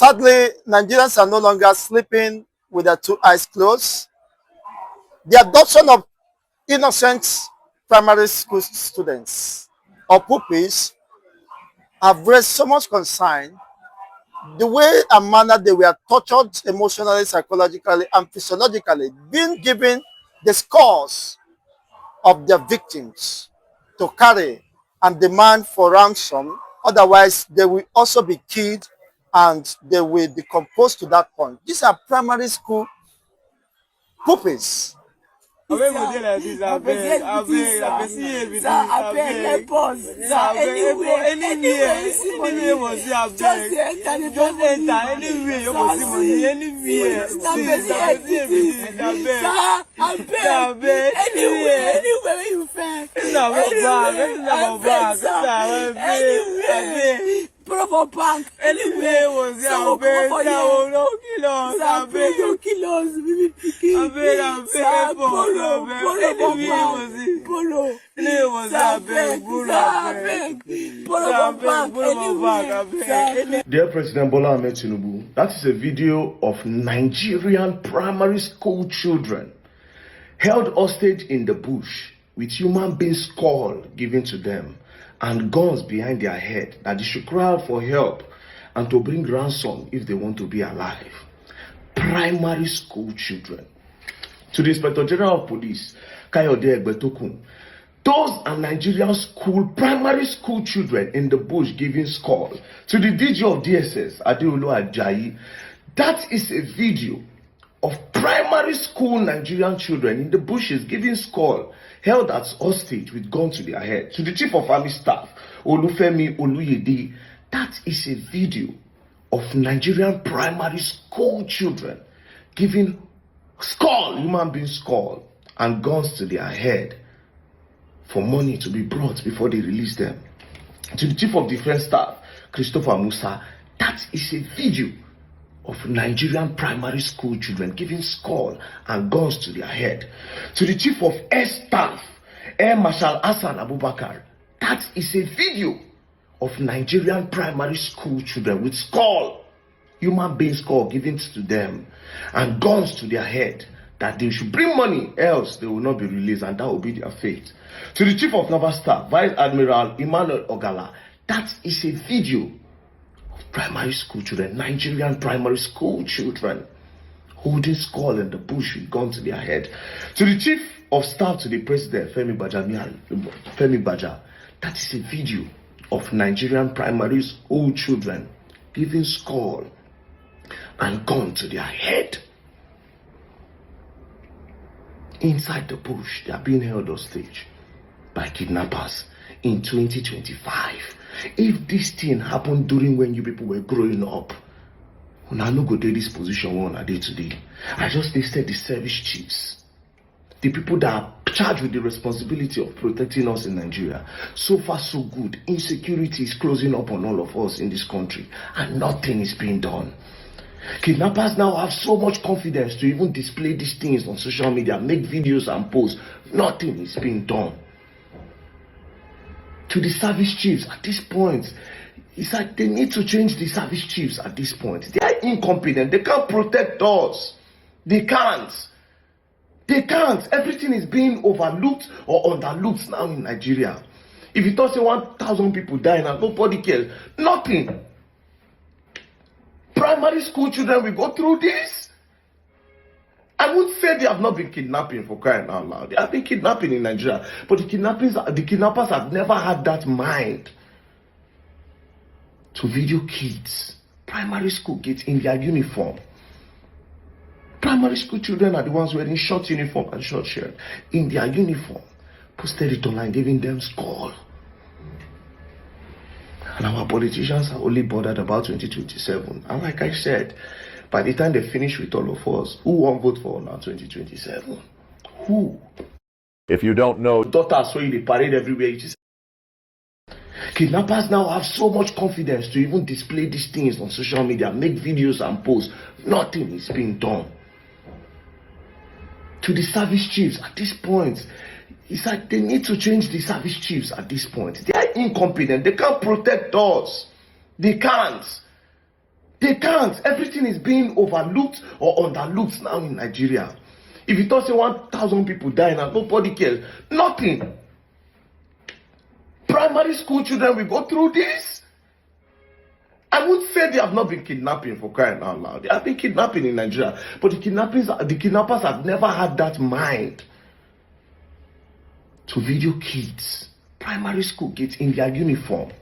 Sadly, Nigerians are no longer sleeping with their two eyes closed. The adoption of innocent primary school students or pupils have raised so much concern. The way and manner they were tortured emotionally, psychologically, and physiologically, being given the scores of their victims to carry and demand for ransom. Otherwise, they will also be killed and they will decompose to that point. These are primary school pupils. Abeg go dey like this, abeg, help us, anywhere was there, abeg, just enter, anywhere, you go see money, anywhere, abeg, anywhere you find, abeg, for bank, anywhere was there, abeg, no kill us, abeg, no kill us, abeg, Dear President Bola Ahmed Tinubu, that is a video of Nigerian primary school children held hostage in the bush with human beings' skull given to them and guns behind their head that they should cry out for help and to bring ransom if they want to be alive. Primary school children. To the Inspector General of Police, Kayode Egbetokun, those are Nigerian primary school children in the bush giving skull. To the DG of DSS, Adeolu Ajayi, that is a video of primary school Nigerian children in the bushes giving skull, held as hostage with gun to their head. To the Chief of Army Staff, Olufemi Oluyede, that is a video of Nigerian primary school children giving skull, human being skull, and guns to their head for money to be brought before they release them. To the Chief of Defense Staff, Christopher Musa, that is a video of Nigerian primary school children giving skull and guns to their head. To the Chief of Air Staff, Air Marshal Hassan Abubakar, that is a video of Nigerian primary school children with skull, human being skull given to them, and guns to their head, that they should bring money, else they will not be released, and that will be their fate. To the Chief of Naval Staff, Vice Admiral Emmanuel Ogala, that is a video of primary school children, Nigerian primary school children, holding skull in the bush with guns to their head. To the Chief of Staff to the President, Femi Baja, that is a video of Nigerian primary school children giving skull and gun to their head. Inside the bush, they are being held hostage by kidnappers in 2025. If this thing happened during when you people were growing up, when I no go to this position one a day today, I just listed the service chiefs, the people that are charged with the responsibility of protecting us in Nigeria. So far, so good. Insecurity is closing up on all of us in this country, and nothing is being done. Kidnappers now have so much confidence to even display these things on social media, make videos and posts. Nothing is being done. To the service chiefs at this point, it's like they need to change the service chiefs at this point. They are incompetent. They can't protect us. They can't. Everything is being overlooked or underlooked now in Nigeria. If you thought say 1,000 people dying and nobody cares, nothing. Primary school children will go through this. I would say they have not been kidnapping, for crying out loud. They have been kidnapping in Nigeria, but the kidnappers have never had that mind to video kids, primary school kids in their uniform. Primary school children are the ones wearing short uniform and short shirt in their uniform, posted it online, giving them skull. And our politicians are only bothered about 2027. And like I said, by the time they finish with all of us, who won't vote for now 2027? Who? If you don't know, daughters showing the parade everywhere. Kidnappers now have so much confidence to even display these things on social media, make videos and posts. Nothing is being done. To the service chiefs at this point, it's like they need to change the service chiefs at this point. They are incompetent. They can't protect us. They can't. They can't. Everything is being overlooked or underlooked now in Nigeria. If you thought say 1,000 people dying and nobody cares, nothing. Primary school children will go through this. I would say they have not been kidnapping, for crying out loud. They have been kidnapping in Nigeria, but the kidnappers have never had that mind to video kids, primary school kids in their uniform.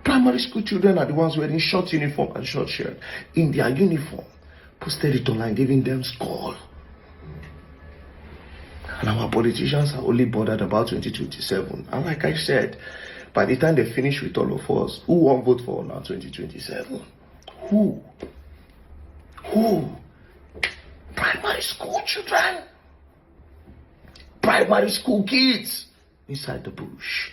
Primary school children are the ones wearing short uniform and short shirt in their uniform, posted it online, giving them skull. And our politicians are only bothered about 2027. And like I said, by the time they finish with all of us, who won't vote for now 2027? Who? Primary school children. Primary school kids inside the bush.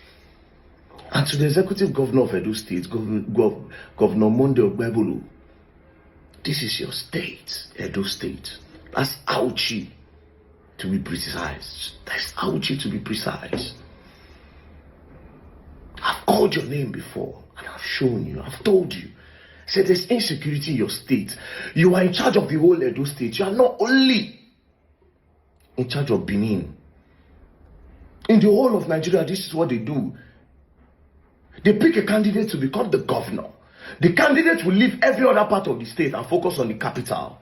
And to the executive governor of Edo State, Governor Monde Ogbebulu, this is your state, Edo State. That's ouchie to be precise. That's ouchie to be precise. I've called your name before and I've shown you, I've told you. I said there's insecurity in your state. You are in charge of the whole Edo State. You are not only in charge of Benin. In the whole of Nigeria, this is what they do. They pick a candidate to become the governor. The candidate will leave every other part of the state and focus on the capital.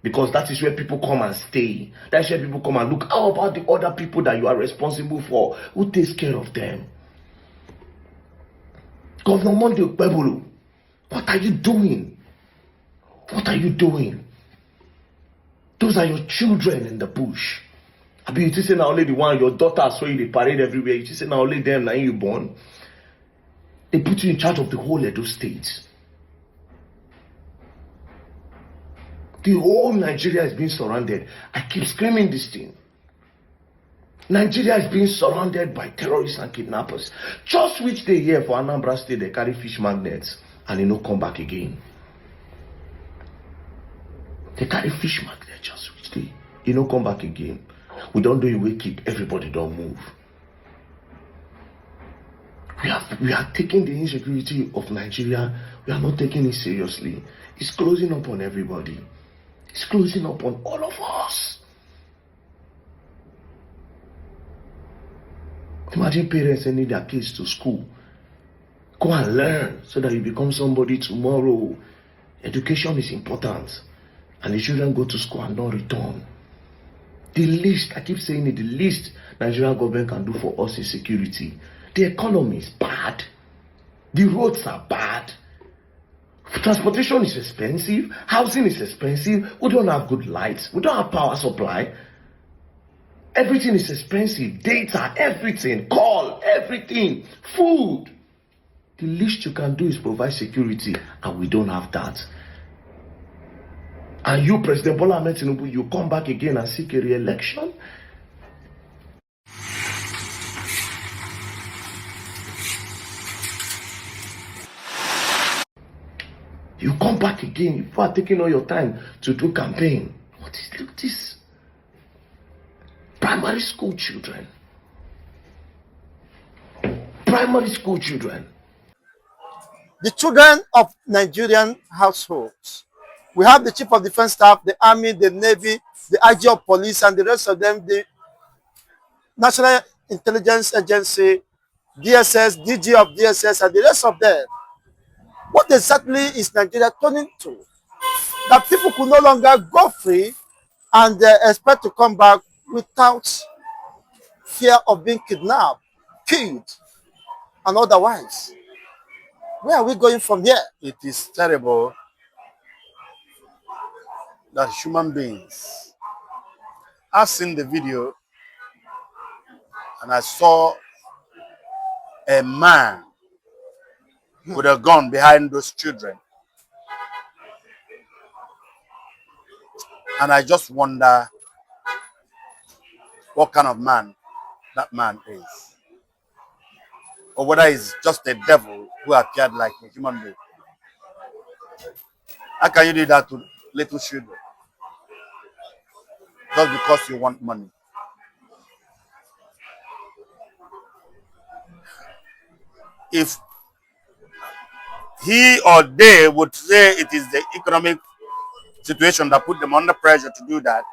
Because that is where people come and stay. That's where people come and look. How about the other people that you are responsible for? Who takes care of them? Governor Monde Ogbebulu, what are you doing? What are you doing? Those are your children in the bush. I mean, you say now only the one, your daughter saw you, they parade everywhere. You say now only them, now you born. They put you in charge of the whole Edo State. The whole Nigeria is being surrounded. I keep screaming this thing. Nigeria is being surrounded by terrorists and kidnappers. Just which day here for Anambra State, they carry fish magnets and they don't come back again. They carry fish magnets just which day. They don't come back again. We don't do it, we keep everybody don't move. We are taking the insecurity of Nigeria, we are not taking it seriously. It's closing up on everybody. It's closing up on all of us. Imagine parents sending their kids to school. Go and learn so that you become somebody tomorrow. Education is important. And the children go to school and don't return. The least, I keep saying it, the least Nigerian government can do for us is security. The economy is bad. The roads are bad. Transportation is expensive. Housing is expensive. We don't have good lights. We don't have power supply. Everything is expensive. Data, everything. Call, everything. Food. The least you can do is provide security. And we don't have that. And you, President Bola Ahmed Tinubu, you come back again and seek a re-election? You come back again. You are taking all your time to do campaign. What is this? Primary school children. Primary school children. The children of Nigerian households. We have the Chief of Defense Staff, the Army, the Navy, the IG of Police, and the rest of them, the National Intelligence Agency, DSS, DG of DSS, and the rest of them. What exactly is Nigeria turning to? That people could no longer go free and expect to come back without fear of being kidnapped, killed, and otherwise. Where are we going from here? It is terrible that human beings. I've seen the video and I saw a man with a gun behind those children. And I just wonder what kind of man that man is. Or whether he's just a devil who appeared like a human being. How can you do that to little children? Just because you want money. If he or they would say it is the economic situation that put them under pressure to do that.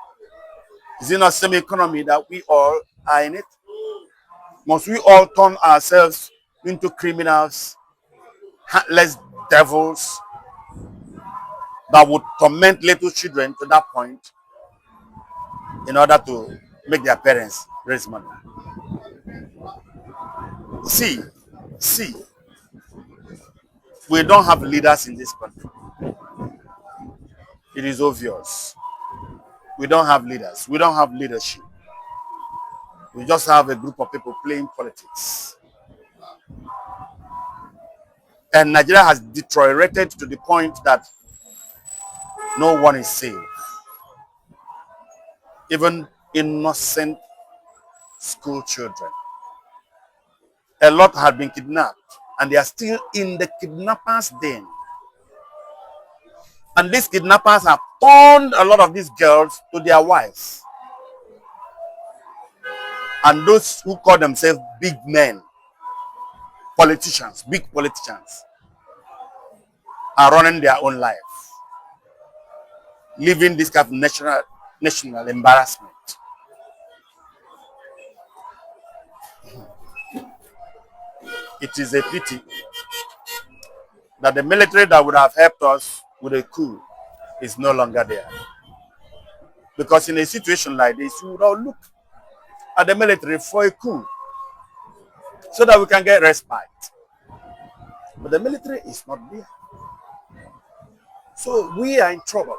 Is it not same economy that we all are in it? Must we all turn ourselves into criminals, heartless devils that would torment little children to that point in order to make their parents raise money? See, we don't have leaders in this country. It is obvious. We don't have leaders. We don't have leadership. We just have a group of people playing politics. And Nigeria has deteriorated to the point that no one is safe. Even innocent school children. A lot have been kidnapped and they are still in the kidnappers' den. And these kidnappers have turned a lot of these girls to their wives. And those who call themselves big men, politicians, big politicians, are running their own life, living this kind of national embarrassment. It is a pity that the military that would have helped us with a coup is no longer there. Because in a situation like this, we would all look at the military for a coup so that we can get respite. But the military is not there. So we are in trouble.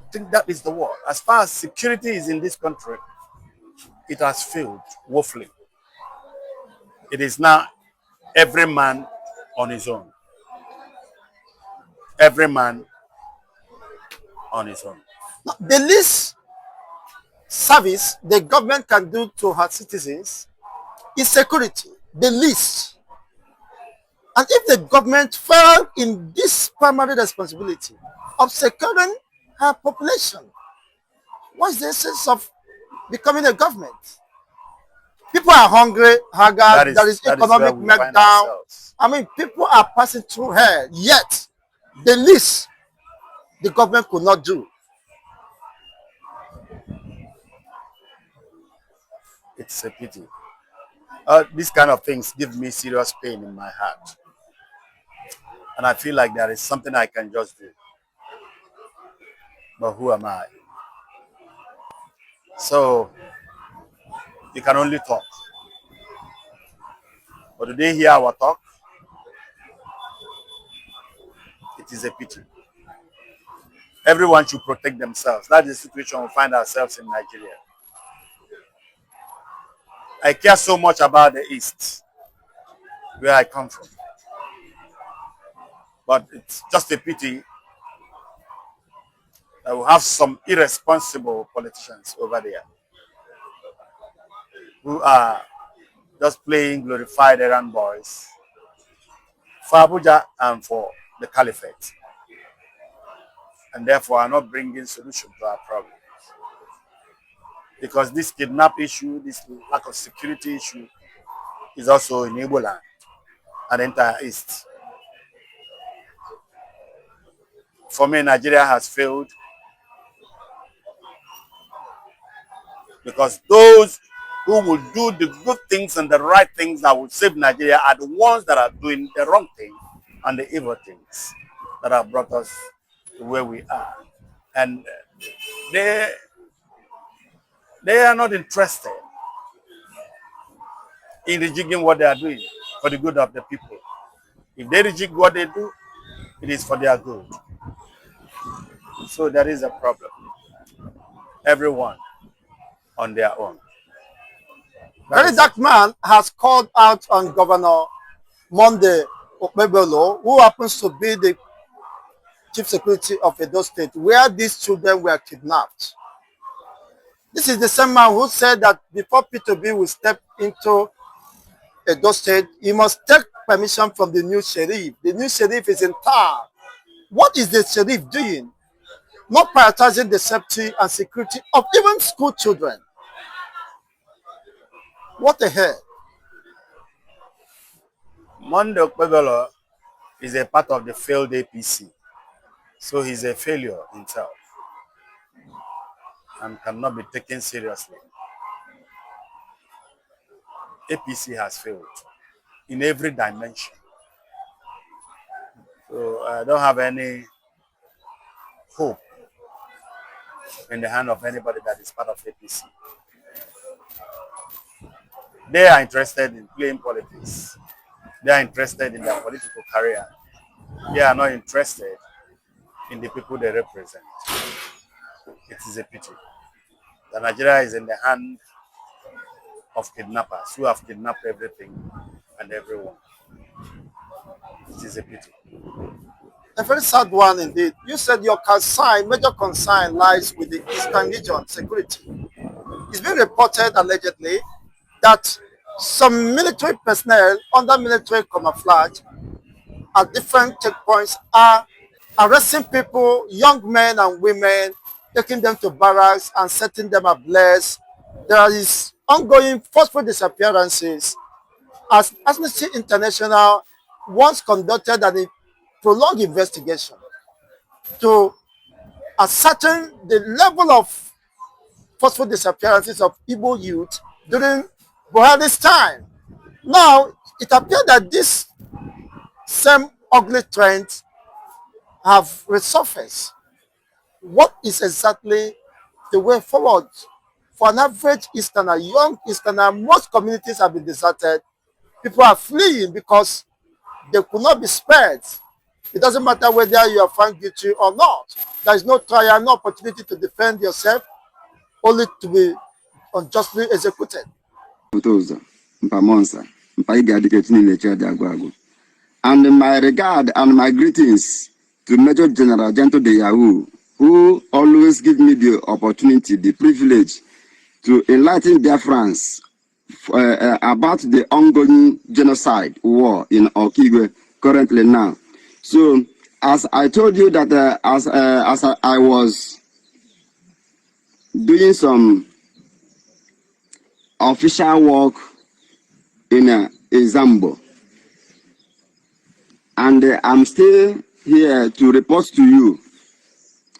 I think that is the word. As far as security is in this country, it has failed woefully. It is now every man on his own. Every man on his own. Now, the least service the government can do to her citizens is security. The least. And if the government failed in this primary responsibility of securing her population, what's the essence of becoming a government? People are hungry, haggard, there is economic meltdown. I mean, people are passing through hell, yet the least the government could not do. It's a pity. These kind of things give me serious pain in my heart. And I feel like there is something I can just do. But who am I? So, you can only talk. But do they hear our talk? It is a pity. Everyone should protect themselves. That's the situation we find ourselves in Nigeria. I care so much about the East, where I come from. But it's just a pity that we have some irresponsible politicians over there who are just playing glorified errand boys for Abuja and for the caliphate, and therefore are not bringing solution to our problems. Because this kidnap issue, this lack of security issue is also in Igbo land and the entire East. For me, Nigeria has failed because those who will do the good things and the right things that will save Nigeria are the ones that are doing the wrong thing and the evil things that have brought us to where we are. And they are not interested in rejigging what they are doing for the good of the people. If they rejig what they do, it is for their good. So there is a problem. Everyone on their own. Very Dark Man has called out on Governor Monday Okpebholo, who happens to be the chief security of Edo State, where these children were kidnapped. This is the same man who said that before P2B will step into Edo State, he must take permission from the new sheriff. The new sheriff is in town. What is the sheriff doing? Not prioritizing the safety and security of even school children. What the hell? Monday Okpebelo is a part of the failed APC. So he's a failure himself and cannot be taken seriously. APC has failed in every dimension. So I don't have any hope in the hand of anybody that is part of APC. They are interested in playing politics. They are interested in their political career. They are not interested in the people they represent. It is a pity that Nigeria is in the hand of kidnappers who have kidnapped everything and everyone. It is a pity. A very sad one indeed. You said your concern, major concern lies with the Eastern region security. It's been reported allegedly that some military personnel under military camouflage at different checkpoints are arresting people, young men and women, taking them to barracks and setting them ablaze. There is ongoing forceful disappearances. As Amnesty International once conducted a prolonged investigation to ascertain the level of forceful disappearances of Igbo youth during Buhari's time. Now, it appears that this same ugly trends have resurfaced. What is exactly the way forward for an average Easterner, young Easterner? Most communities have been deserted. People are fleeing because they could not be spared. It doesn't matter whether you are found guilty or not. There is no trial, no opportunity to defend yourself, only to be unjustly executed. And my regard and my greetings to Major General Gento de Yahoo, who always give me the opportunity, the privilege to enlighten their friends about the ongoing genocide war in Okigwe currently now. So, as I told you that as I was doing some official work in Zambo, and I'm still here to report to you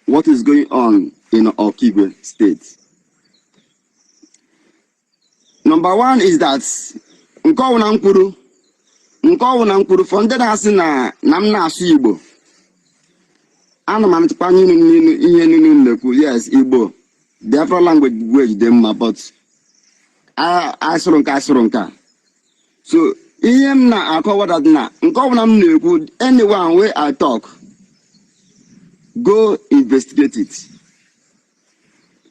what is going on in Okigwe State. Number one is that Nkowunankuru for ndị na-asị na m na-asụ Igbo. Ana m amịtụkwa ihe ninu nnekwu, yes, Igbo. Therefore language dị mma, but asụrụ nka. So ihe m na-akọwa that na nke ọbụla m na-ekwu, anyone wey I talk, go investigate it.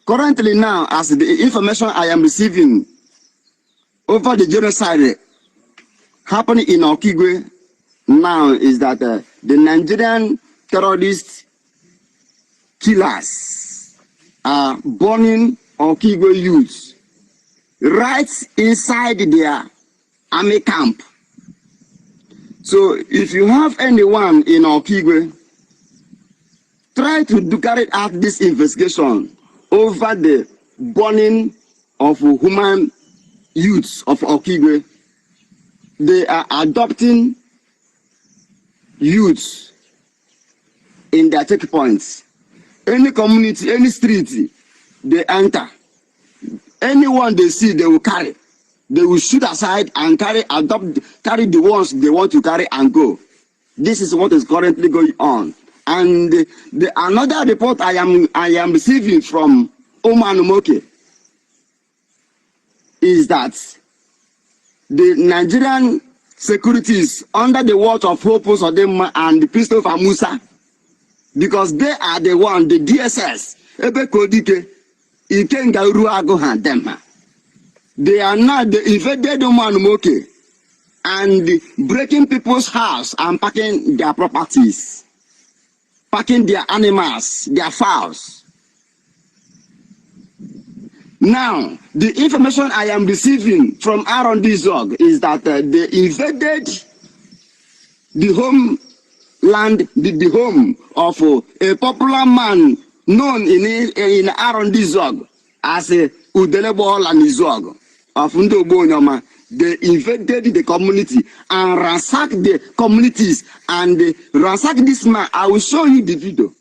Currently now, as the information I am receiving over the genocide happening in Okigwe now is that the Nigerian terrorist killers are burning Okigwe youths right inside their army camp. So if you have anyone in Okigwe, try to carry out this investigation over the burning of human youths of Okigwe. They are adopting youths in their checkpoints. Any community, any street they enter, anyone they see, they will carry. They will shoot aside and carry the ones they want to carry and go. This is what is currently going on. And another report I am receiving from Oman Moke is that the Nigerian securities under the watch of Hopos Odema and Christopher Musa, because they are the one, the DSS, Ebe Kodike, Ikenga Uruago Handema. They are not the invaded Oman Moke and breaking people's house and packing their properties, packing their animals, their fowls. Now, the information I am receiving from Aaron Dizog is that they invaded the homeland, the home of a popular man known in Aaron Dizog as Udelebo Lanizog of Ndobonyama. They invaded the community and ransacked the communities and ransacked this man. I will show you the video.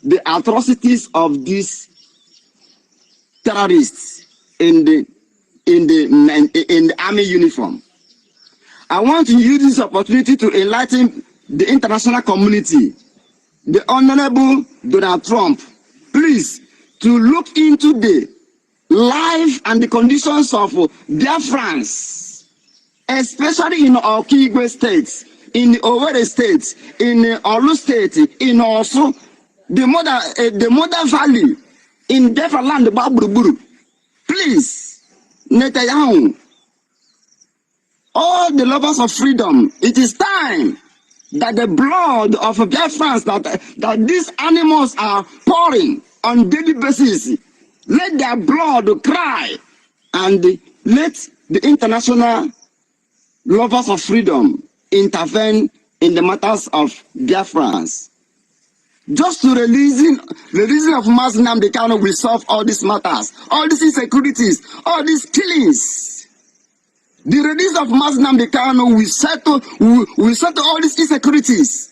The atrocities of these terrorists in the army uniform. I want to use this opportunity to enlighten the international community, the Honorable Donald Trump, please, to look into the life and the conditions of their France, especially in Okigwe states, in Owerri states, in Olu state, in also the Mother Valley, in Biafra land, Baburuburu. Please, Netanyahu, all the lovers of freedom, it is time that the blood of Biafrans that these animals are pouring on daily basis, let their blood cry, and let the international lovers of freedom intervene in the matters of Biafrans. Just to releasing of Mazi Nnamdi Kanu will solve all these matters, all these insecurities, all these killings. The release of Mazi Nnamdi Kanu will settle all these insecurities.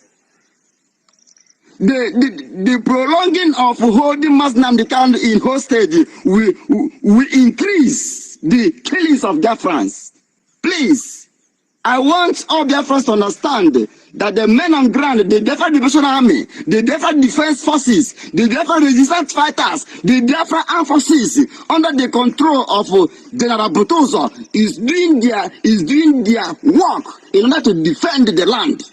The prolonging of holding Mazi Nnamdi Kanu in hostage will increase the killings of Biafrans. Please, I want all Biafrans to understand that the men on ground, the Biafra Liberation Army, the Biafra Defense Forces, the Biafra Resistance Fighters, the Biafra Armed Forces, under the control of General Butozo, is doing their work in order to defend the land.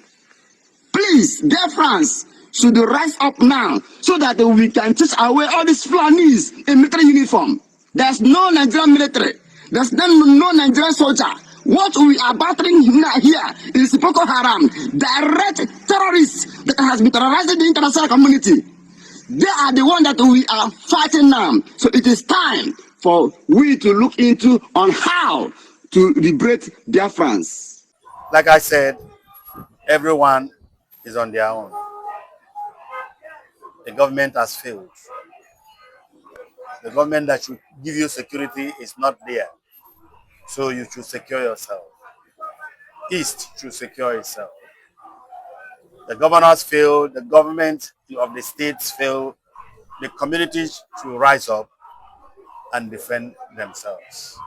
Please, Biafrans should rise up now so that we can chase away all these Fulanis in military uniform. There's no Nigerian military. There's no Nigerian soldier. What we are battling here is Boko Haram, direct terrorists that has been terrorizing the international community. They are the one that we are fighting now. So it is time for we to look into on how to liberate Biafrans. Like I said, everyone is on their own. The government has failed. The government that should give you security is not there. So you should secure yourself. East should secure itself. The governors fail, the government of the states fail, the communities should rise up and defend themselves.